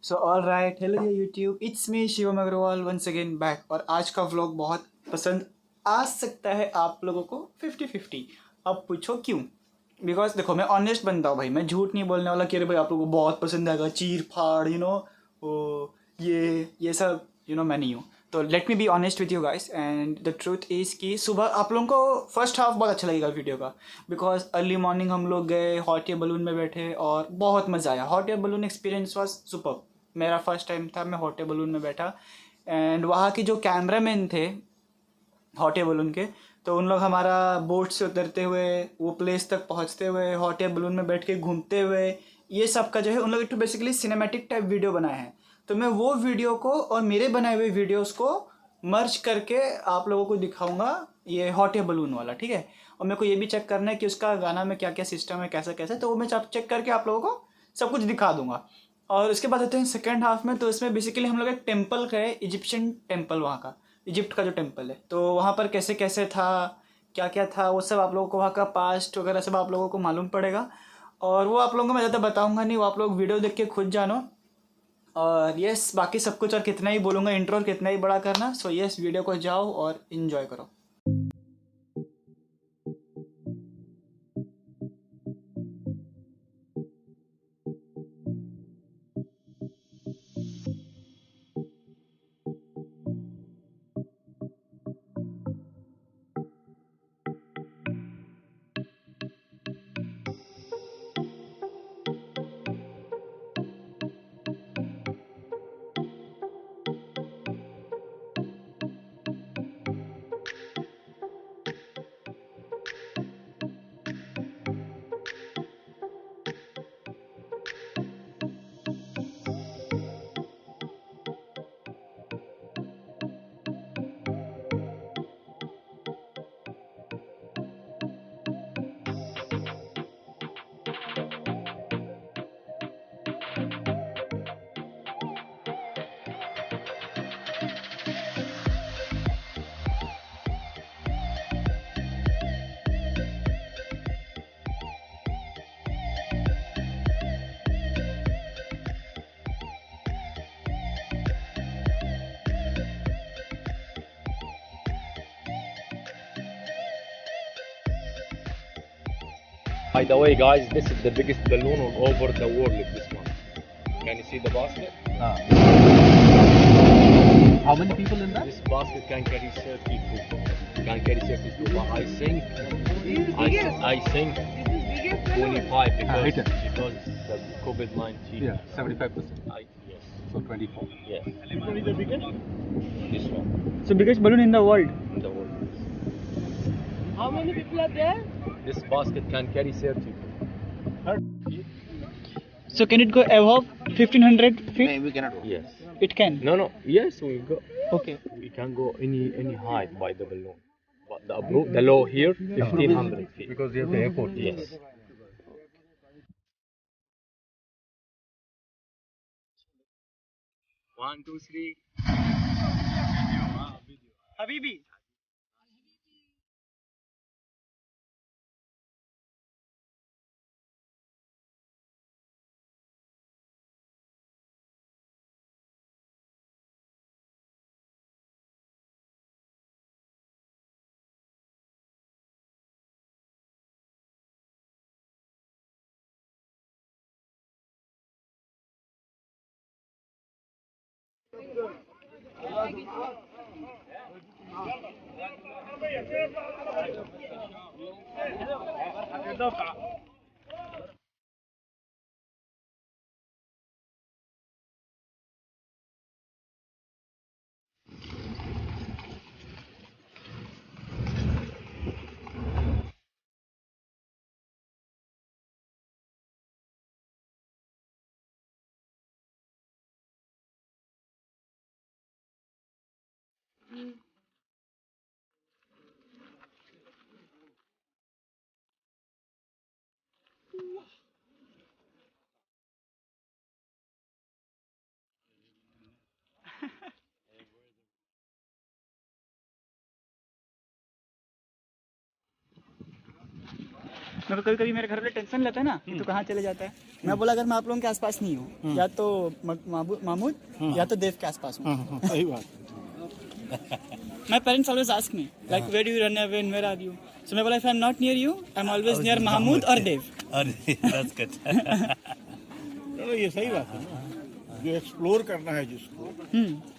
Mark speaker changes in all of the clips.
Speaker 1: So all right, hello YouTube, it's me Shivam Agarwal once again back. और आज का vlog बहुत पसंद आ सकता है आप लोगों को 50-50। अब पूछो क्यों? बिकॉज देखो, मैं ऑनेस्ट बनता हूँ भाई, मैं झूठ नहीं बोलने वाला कि अरे भाई आप लोगों को बहुत पसंद आएगा, चीर फाड़ वो ये सब मैं नहीं हूँ। तो let me be honest with you guys, and the truth is कि सुबह आप लोगों को फर्स्ट हाफ बहुत अच्छा लगेगा वीडियो का, बिकॉज अर्ली मॉर्निंग हम लोग गए, हॉट एयर बलून में बैठे और बहुत मज़ा आया। Hot air balloon experience was super. मेरा फर्स्ट टाइम था, मैं हॉट एयर बलून में बैठा, एंड वहाँ के जो कैमरामैन थे हॉट एयर बलून के, तो उन लोग हमारा बोट से उतरते हुए वो प्लेस तक पहुँचते हुए, हॉट एयर बलून में बैठ के घूमते हुए, ये सब का जो है उन लोग एक बेसिकली सिनेमैटिक टाइप वीडियो बनाए हैं। तो मैं वो वीडियो को और मेरे बनाए हुए वीडियोस को मर्ज करके आप लोगों को दिखाऊंगा, ये हॉट एयर बलून वाला, ठीक है। और मेरे को ये भी चेक करना है कि उसका गाना में क्या क्या सिस्टम है, कैसा कैसा, तो वो मैं चेक करके आप लोगों को सब कुछ दिखा दूंगा। और उसके बाद आते हैं सेकेंड हाफ में। तो इसमें बेसिकली हम लोग एक टेम्पल गए, इजिप्शियन टेम्पल, वहाँ का, इजिप्ट का जो टेम्पल है, तो वहाँ पर कैसे कैसे था, क्या क्या था, वो सब आप लोगों को, वहाँ का पास्ट वगैरह सब आप लोगों को मालूम पड़ेगा। और वो आप लोगों को मैं ज़्यादा बताऊँगा नहीं, वो आप लोग वीडियो देख के खुद जानो। और यस, बाकी सब कुछ और कितना ही बोलूँगा, इंट्रो और कितना ही बड़ा करना। सो यस, वीडियो को जाओ और इन्जॉय करो।
Speaker 2: By the way, guys, this is the biggest balloon all over the world. This one. Can you see the basket?
Speaker 3: How many people in that?
Speaker 2: This basket can carry 30 people. Can carry 32, but I think 25 because the COVID-19.
Speaker 3: Yeah, 75%.
Speaker 2: Yes.
Speaker 3: So 24.
Speaker 2: Yes.
Speaker 1: Which one is the biggest?
Speaker 2: This one
Speaker 1: So biggest balloon in the world.
Speaker 2: in the world.
Speaker 4: How many people are there?
Speaker 2: This basket can carry 30 people.
Speaker 1: So can it go above 1500 feet?
Speaker 3: We cannot go.
Speaker 2: Yes.
Speaker 1: It can.
Speaker 2: No. Yes, we go.
Speaker 1: Okay.
Speaker 2: We can go any height by the balloon. But the low here, 1500 feet.
Speaker 3: Because you have the airport.
Speaker 2: Yes. 1, 2, 3.
Speaker 1: Habibi. मेरे को कभी कभी मेरे घर वाले tension लेते हैं ना कि तू कहाँ चले जाता है। मैं बोला अगर मैं आप लोगों के आसपास नहीं हूँ, या तो महमूद या तो देव के आसपास हूँ।
Speaker 3: सही बात।
Speaker 1: My parents always ask me, like, where do you run away and where are you? So मैं बोला, if I'm not near you, I'm always near Mahmood or Dev.
Speaker 5: That's good.
Speaker 3: चलो ये सही बात है ना, जो एक्सप्लोर करना है जिसको,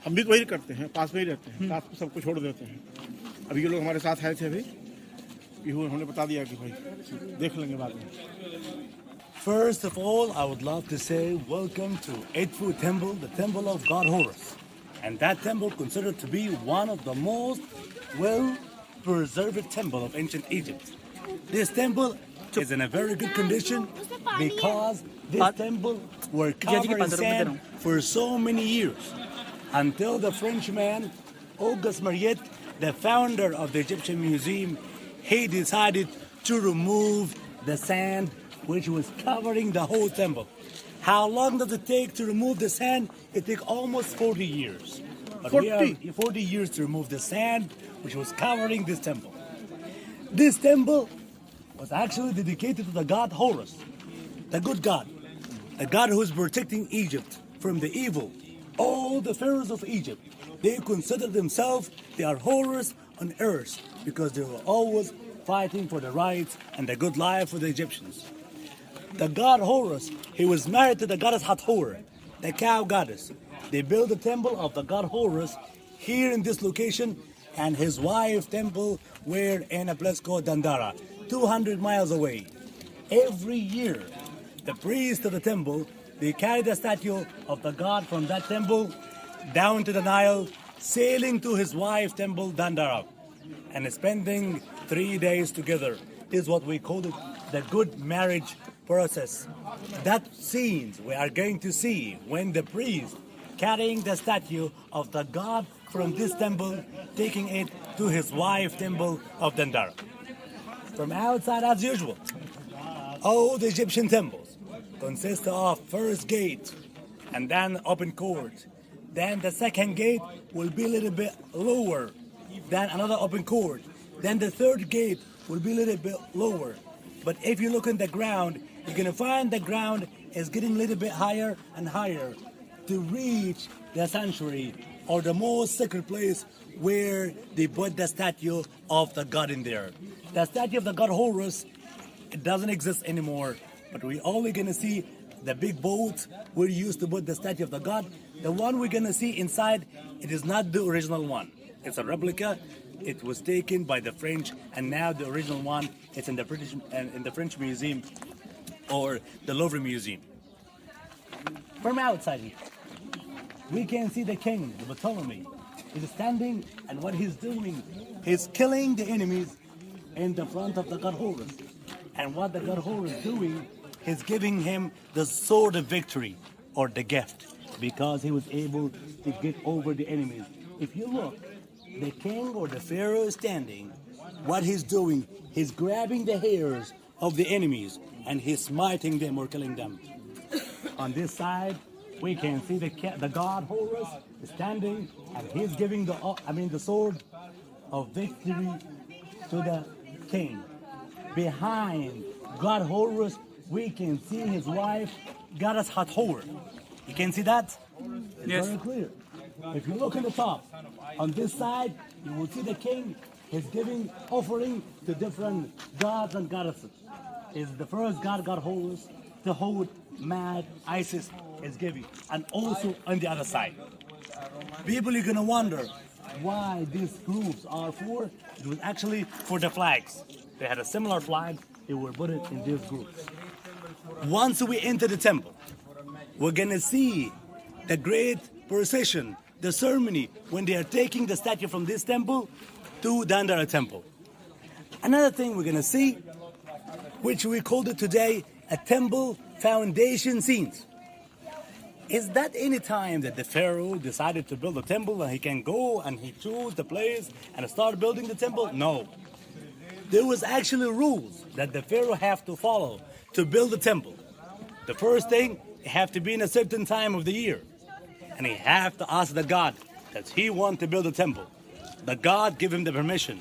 Speaker 3: हम भी तो वही करते हैं, पास में ही रहते हैं, साथ में सबको छोड़ देते हैं। अभी ये लोग हमारे साथ आए थे अभी, उन्होंने बता दिया कि भाई देख लेंगे बाद में।
Speaker 5: First of all, I would love to say welcome to Edfu Temple, the temple of God Horus. And that temple considered to be one of the most well-preserved temple of ancient Egypt. This temple is in a very good condition because this temple were covered in sand for so many years until the Frenchman Auguste Mariette, the founder of the Egyptian Museum, he decided to remove the sand which was covering the whole temple. How long does it take to remove the sand? It took almost 40 years. But 40 years to remove the sand which was covering this temple. This temple was actually dedicated to the god Horus, the good god, the god who is protecting Egypt from the evil. All the pharaohs of Egypt, they consider themselves they are Horus on earth because they were always fighting for the rights and the good life for the Egyptians. The god Horus, he was married to the goddess Hathor, the cow goddess. They built the temple of the god Horus here in this location, and his wife temple were in a place called Dandara, 200 miles away. Every year, the priests of the temple, they carry the statue of the god from that temple down to the Nile, sailing to his wife temple Dandara, and spending 3 days together. This is what we call it, the good marriage process. That scenes we are going to see when the priest carrying the statue of the god from this temple, taking it to his wife temple of Dandara. From outside as usual, all the Egyptian temples consist of first gate and then open court. Then the second gate will be a little bit lower, then another open court. Then the third gate will be a little bit lower. But if you look in the ground, you're going to find the ground is getting a little bit higher and higher to reach the sanctuary or the most sacred place where they put the statue of the god in there. The statue of the god Horus, it doesn't exist anymore, but we're only going to see the big boat where you used to put the statue of the god. The one we're going to see inside, it is not the original one. It's a replica. It was taken by the French, and now the original one is in the British and in the French Museum or the Louvre Museum. From outside here, we can see the king, the Ptolemy. He's standing, and what he's doing, he's killing the enemies in the front of the god Horus. And what the god Horus is doing, he's giving him the sword of victory, or the gift, because he was able to get over the enemies. If you look, the king or the pharaoh is standing. What he's doing, he's grabbing the hairs of the enemies and he's smiting them or killing them. On this side, we can see the god Horus is standing and he's giving the sword of victory to the king. Behind god Horus, we can see his wife, goddess Hathor. You can see that? It's
Speaker 1: Yes.
Speaker 3: very clear. If you look in the top, on this side, you will see the king is giving offering to different gods and goddesses. Is the first god, god Horus, the whole mad Isis is giving. And also on the other side. People are going to wonder why these groups are for. It was actually for the flags. They had a similar flag, they were put it in these groups. Once we enter the temple, we're going to see the great procession, the ceremony when they are taking the statue from this temple to Dandara temple. Another thing we're going to see, which we called it today a temple foundation scenes. Is that any time that the pharaoh decided to build a temple and he can go and he chose the place and start building the temple? No. There was actually rules that the pharaoh have to follow to build the temple. The first thing, it have to be in a certain time of the year. And he have to ask the god that he want to build a temple. The god give him the permission.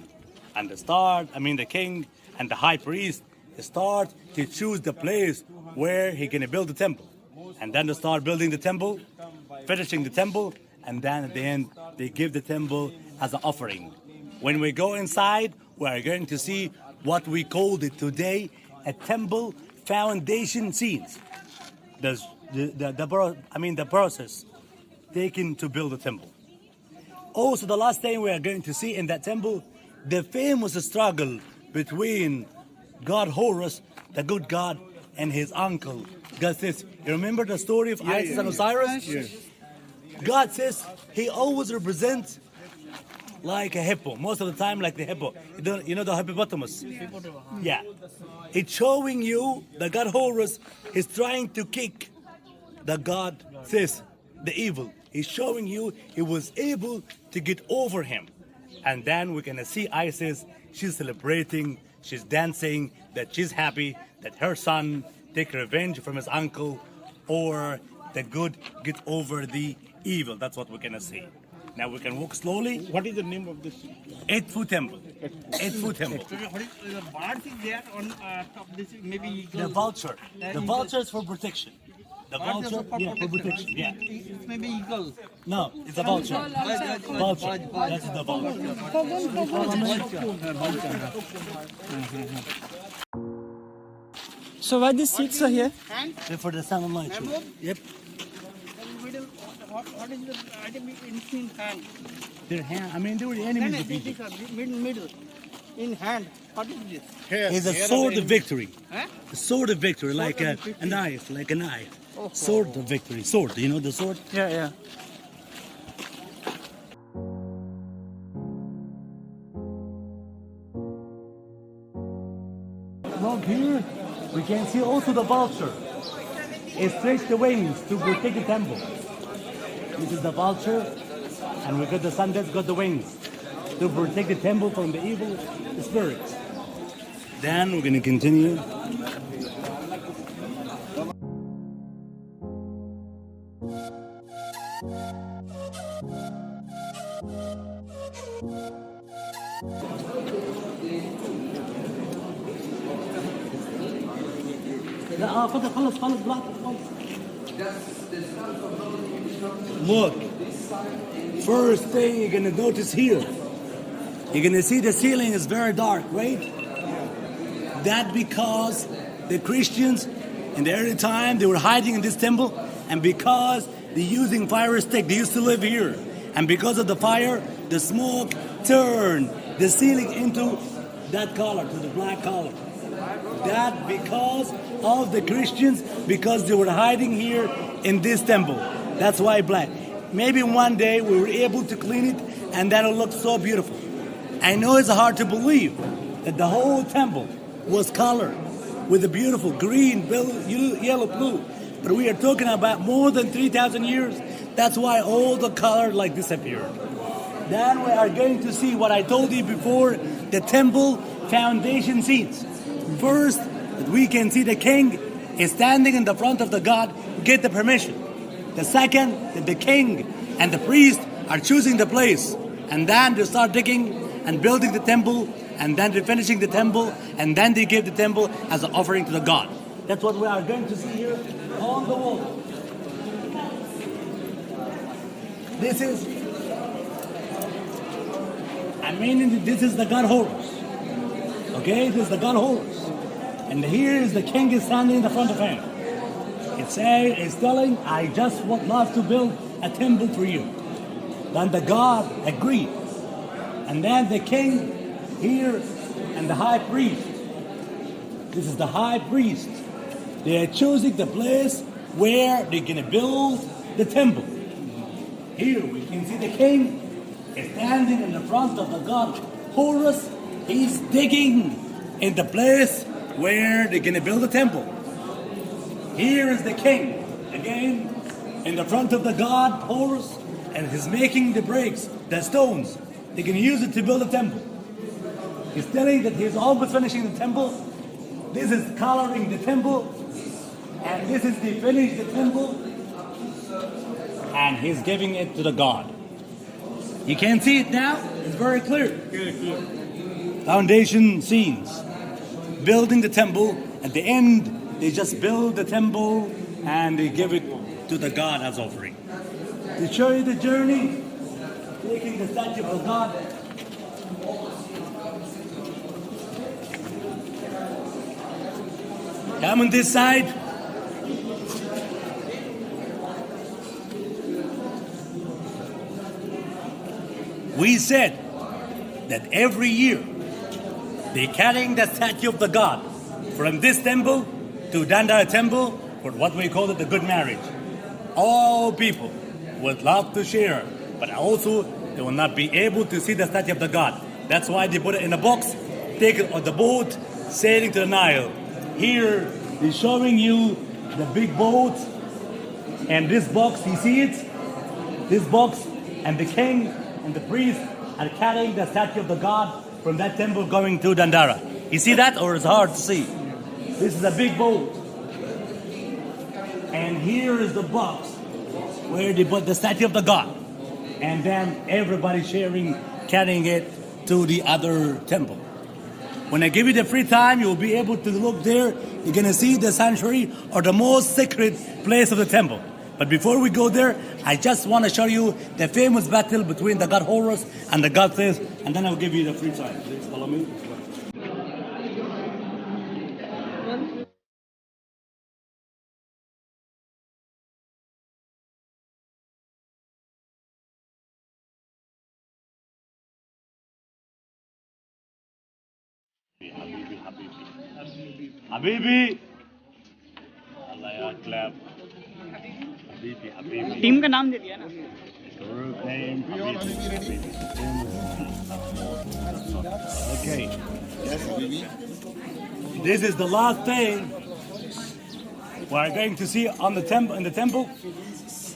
Speaker 3: And the king and the high priest,
Speaker 5: start to choose the place where he gonna build the temple. And then they start building the temple, finishing the temple, and then at the end they give the temple as an offering. When we go inside, we are going to see what we called it today a temple foundation scenes. The process taken to build a temple. Also, the last thing we are going to see in that temple, the famous struggle between God Horus, the good God, and his uncle, God says. You remember the story of Isis and Osiris?
Speaker 3: Yeah.
Speaker 5: God says he always represents like a hippo, most of the time like the hippo. You know the hippopotamus? Yeah. It's showing you the God Horus is trying to kick the God says, the evil. He's showing you he was able to get over him. And then we're gonna see Isis, she's celebrating, she's dancing, that she's happy that her son take revenge from his uncle, or the good get over the evil. That's what we're gonna see. Now we can walk slowly.
Speaker 3: What is the name of this?
Speaker 5: Eight-foot temple. Eight-foot temple.
Speaker 3: What is the bird is there on top of this? Maybe eagle.
Speaker 5: The vulture. The vulture is for protection. The vulture, yeah, for protection. Yeah.
Speaker 3: It's maybe eagle.
Speaker 5: No, it's a vulture. Vulture. That's the vulture.
Speaker 1: So why these seats are here?
Speaker 5: They're for the sun and light show. Yep.
Speaker 3: Middle. What is the item in hand?
Speaker 5: Their hand. I mean, they were the enemies of Egypt.
Speaker 3: Middle. In hand. What is this?
Speaker 5: It's a sword of victory.
Speaker 3: Huh?
Speaker 5: A sword of victory, like a knife, Sword of victory. Sword. You know the sword?
Speaker 1: Yeah, yeah.
Speaker 5: Look here, we can see also the vulture. It stretched the wings to protect the temple. This is the vulture, and we got the sun that's got the wings to protect the temple from the evil spirits. Then we're going to continue. Look, first thing you're gonna notice here, you're gonna see the ceiling is very dark, right? That because the Christians in the early time, they were hiding in this temple, and because they're using fire stick, they used to live here. And because of the fire, the smoke turned the ceiling into that color, to the black color. That because of the Christians, because they were hiding here in this temple. That's why black. Maybe one day we were able to clean it and that'll look so beautiful. I know it's hard to believe that the whole temple was colored with a beautiful green, yellow, blue. But we are talking about more than 3,000 years. That's why all the color like disappeared. Then we are going to see what I told you before, the temple foundation scenes. First, that we can see the king is standing in the front of the God, get the permission. The second, that the king and the priest are choosing the place. And then they start digging and building the temple, and then they're finishing the temple, and then they give the temple as an offering to the God. That's what we are going to see here on the wall. This is the God Horus. Okay, this is the God Horus. And here is the king is standing in the front of him. It's telling, I just would love to build a temple for you. Then the God agreed. And then the king here and the high priest. This is the high priest. They are choosing the place where they're going to build the temple. Here we can see the king is standing in the front of the God Horus. He's digging in the place where they're going to build the temple. Here is the king, again, in the front of the God Horus, and he's making the bricks, the stones. They're going to use it to build the temple. He's telling that he's almost finishing the temple. This is coloring the temple, and this is the finish the temple, and he's giving it to the God. You can see it now. It's very clear. Foundation scenes. building the temple. At the end, they just build the temple and they give it to the God as offering. To show you the journey, taking the statue of the God. Come on this side. We said that every year they carrying the statue of the God from this temple to Dandara temple for what we call it the good marriage. All people would love to share, but also they will not be able to see the statue of the God. That's why they put it in a box, take it on the boat, sailing to the Nile. Here they're showing you the big boat and this box, you see it? This box and the king and the priest are carrying the statue of the God from that temple going to Dandara. You see that, or it's hard to see? This is a big boat. And here is the box where they put the statue of the God. And then everybody sharing, carrying it to the other temple. When I give you the free time, you'll be able to look there. You're going to see the sanctuary or the most sacred place of the temple. But before we go there, I just want to show you the famous battle between the god Horus and the god Thetis, and then I'll give you the free time. Please follow me. Habibi. Allah ya clap. Habibi.
Speaker 1: Team का नाम दे दिया ना.
Speaker 5: Group name. Habibi. Okay. This is the last thing we're going to see on the temple in the temple.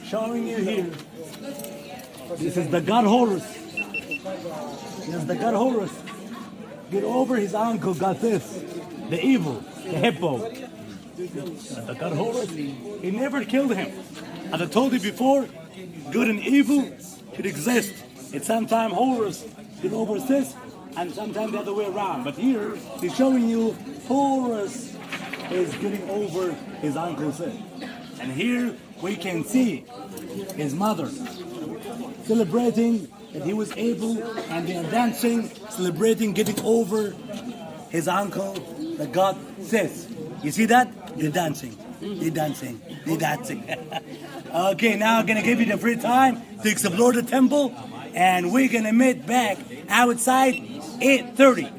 Speaker 5: Showing you here. This is the god Horus. This is the god Horus. Get over his uncle got this. The evil, the hippo. The god Horus, he never killed him. As I told you before, good and evil should exist. It's sometimes Horus get over this, and sometimes the other way around. But here, he's showing you Horus is getting over his uncle Seth. And here we can see his mother celebrating that he was able, and they are dancing, celebrating, getting over his uncle, the god Seth. You see that? They're dancing. They're dancing. They're dancing. Okay, now I'm going to give you the free time to explore the temple, and we're going to meet back outside 8:30.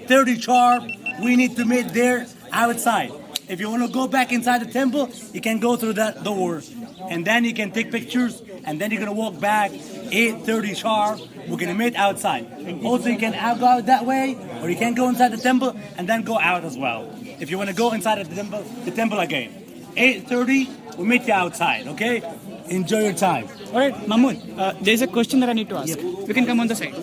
Speaker 5: 8:30 sharp. We need to meet there outside. If you want to go back inside the temple, you can go through that door, and then you can take pictures, and then you're going to walk back 8:30 sharp. We're going to meet outside. Also, you can go out that way, or you can go inside the temple and then go out as well. If you want to go inside of the temple again. 8:30, we'll meet you outside, okay? Enjoy your time.
Speaker 1: All right, Mahmood, there's a question that I need to ask. You can come on the side.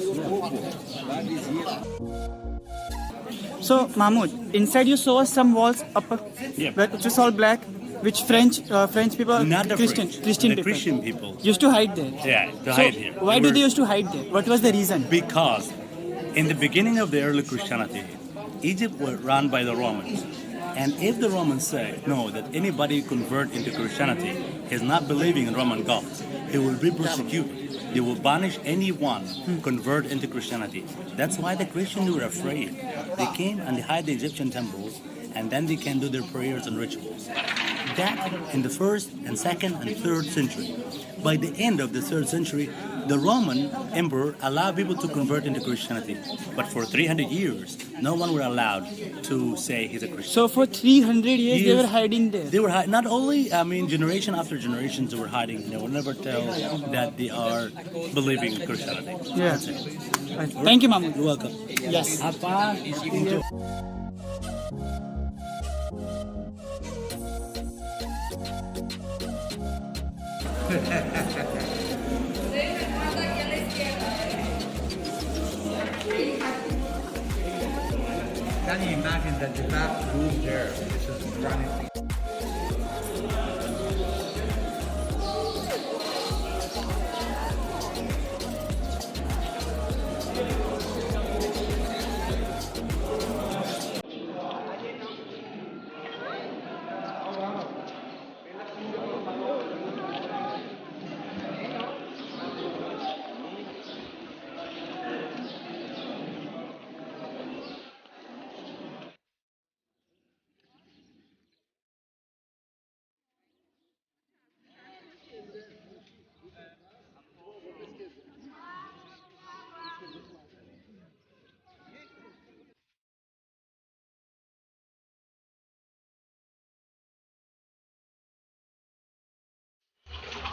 Speaker 1: So, Mahmood, inside you saw some walls up,
Speaker 5: Yep.
Speaker 1: which was all black, which French people,
Speaker 5: Not the
Speaker 1: Christian
Speaker 5: the
Speaker 1: people,
Speaker 5: Christian people.
Speaker 1: used to hide there.
Speaker 5: Yeah, to
Speaker 1: So,
Speaker 5: hide here.
Speaker 1: why did they used to hide there? What was the reason?
Speaker 5: Because in the beginning of the early Christianity, Egypt was run by the Romans. And if the Romans say, no, that anybody convert into Christianity is not believing in Roman gods, he will be persecuted. They will banish anyone who convert into Christianity. That's why the Christians were afraid. They came and they hide the Egyptian temples, and then they can do their prayers and rituals. That in the 1st and 2nd and 3rd century. By the end of the 3rd century, the Roman emperor allowed people to convert into Christianity. But for 300 years, no one were allowed to say he's a Christian.
Speaker 1: So for 300 years they were hiding there.
Speaker 5: They were not only, generation after generation, they were hiding. They will never tell that they are believing in Christianity.
Speaker 1: Yeah.
Speaker 5: That's it.
Speaker 1: Thank you, Mahmood.
Speaker 5: You're welcome.
Speaker 1: Yes.
Speaker 5: Have fun. Enjoy.
Speaker 6: Can you imagine that the back room there is just running?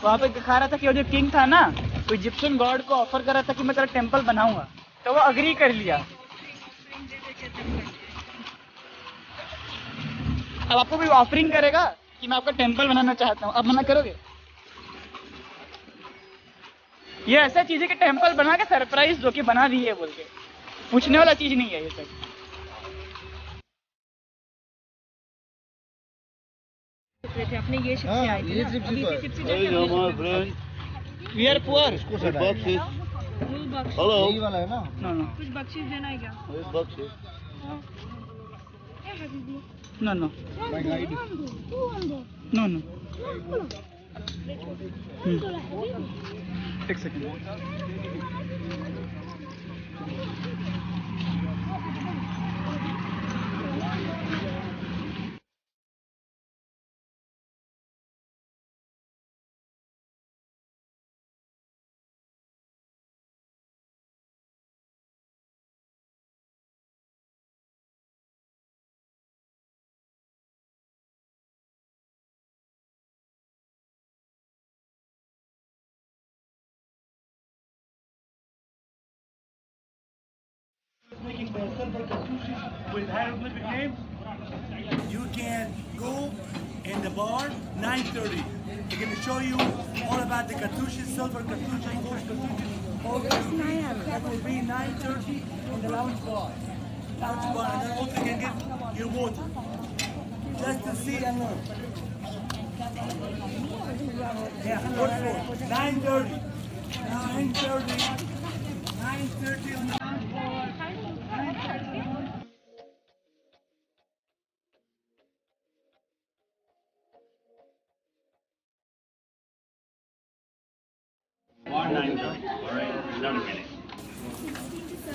Speaker 1: वहाँ पे दिखा रहा था कि वो जो king था ना, तो इजिप्शियन गॉड को ऑफर कर रहा था कि मैं तेरा टेम्पल बनाऊंगा, तो वो अग्री कर लिया। अब आपको भी ऑफरिंग करेगा कि मैं आपका टेम्पल बनाना चाहता हूँ, अब मना करोगे? ये ऐसा चीज है कि टेम्पल बना के सरप्राइज दो कि बना दिए बोल के, पूछने वाला चीज नहीं है ये सब।
Speaker 7: अपने ये शिप से आए थे ना, अभी भी शिप से जाके अपने शिप में
Speaker 1: वी आर पुअर।
Speaker 7: हेलो
Speaker 6: यही वाला है ना?
Speaker 1: नो
Speaker 7: कुछ बख्शीश देना है क्या?
Speaker 1: No no no no. एक second.
Speaker 5: You can go in the bar 9:30. They're going to show you all about the cartouches, silver cartouches, gold cartouches. All this. That will be 9:30 in the lounge bar. Lounge bar, and then also you can get your water. Just to see and learn. Yeah, what for? 9:30. 9:30. 9:30 in the lounge bar. 9:30.
Speaker 8: Bar 9:30. All right, another minute.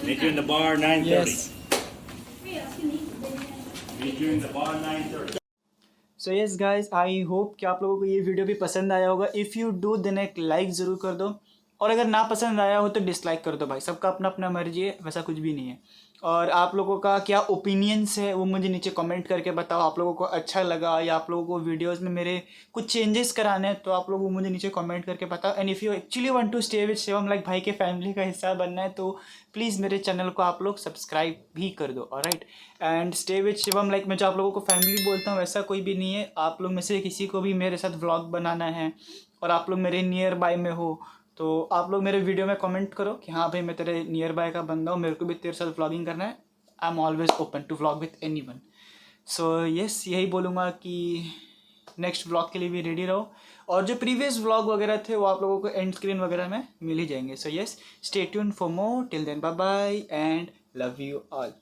Speaker 8: Meet you in the bar 9:30.
Speaker 1: Yes.
Speaker 8: Meet you in the bar 9:30.
Speaker 1: So yes guys, I hope कि आप लोगों को ये video भी पसंद आया होगा। If you do then एक लाइक ज़रूर कर दो, और अगर ना पसंद आया हो तो डिसलाइक कर दो भाई, सबका अपना अपना मर्जी है, वैसा कुछ भी नहीं है। और आप लोगों का क्या ओपिनियंस है वो मुझे नीचे कमेंट करके बताओ। आप लोगों को अच्छा लगा या आप लोगों को वीडियोस में मेरे कुछ चेंजेस कराने हैं तो आप लोग वो मुझे नीचे कमेंट करके बताओ। And if you actually want to stay with Shivam, like भाई के फैमिली का हिस्सा बनना है, तो प्लीज़ मेरे चैनल को आप लोग सब्सक्राइब भी कर दो। Alright, and stay with Shivam, like मैं जो आप लोगों को फैमिली बोलता हूँ वैसा कोई भी नहीं है। आप लोग में से किसी को भी मेरे साथ व्लॉग बनाना है और आप लोग मेरे नियर बाय में हो तो आप लोग मेरे वीडियो में कमेंट करो कि हाँ भाई मैं तेरे नियर बाय का बंदा हूँ, मेरे को भी तेरे साथ व्लॉगिंग करना है। I am always open to vlog with anyone. So yes, यही बोलूँगा कि नेक्स्ट व्लॉग के लिए भी रेडी रहो, और जो प्रीवियस व्लॉग वगैरह थे वो आप लोगों को एंड स्क्रीन वगैरह में मिल ही जाएंगे। So yes, stay tuned for more. Till then bye bye and love you all.